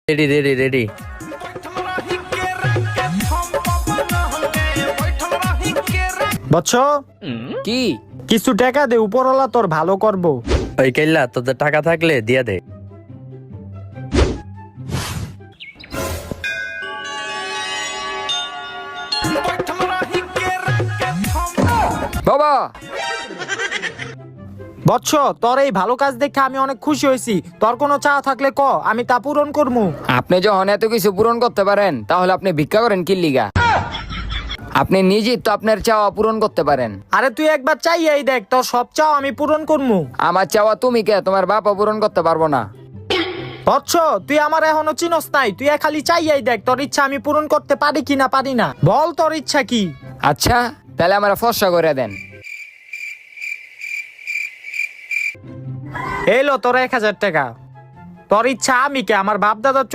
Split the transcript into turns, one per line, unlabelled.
Ready ready ready.
বৎস,
কি?
কিছু টাকা দে, উপরওয়ালা তোর ভালো করবো।
ওই কেল্লা তোদের টাকা থাকলে দিয়া দে।
বাবা,
বৎস, তোর এই ভালো কাজ দেখে আমি অনেক খুশি হয়েছি। তোর কোনো চাওয়া থাকলে ক, আমি তা পূরণ করবো।
আপনি যখন এত কিছু পূরণ করতে পারেন তাহলে আপনি ভিক্ষা করেন কি লিগা? আপনি নিজেই তো আপনার চাওয়া পূরণ করতে পারেন।
আরে তুই একবার চাইয়াই দেখ, তোর সব চাও আমি পূরণ করবো।
আমার চাওয়া তুমি কে, তোমার বাপও পূরণ করতে পারবো না।
বৎস, তুই আমার এখনো চিনস নাই। তুই খালি চাইয়াই দেখ, তোর ইচ্ছা আমি পূরণ করতে পারি কি না পারি না। বল তোর ইচ্ছা কি?
আচ্ছা, তাহলে আমার ফর্সা করে দেন।
এলো তোর 1000 টাকা। তোর ইচ্ছা আমি কে, আমার বাপ দাদার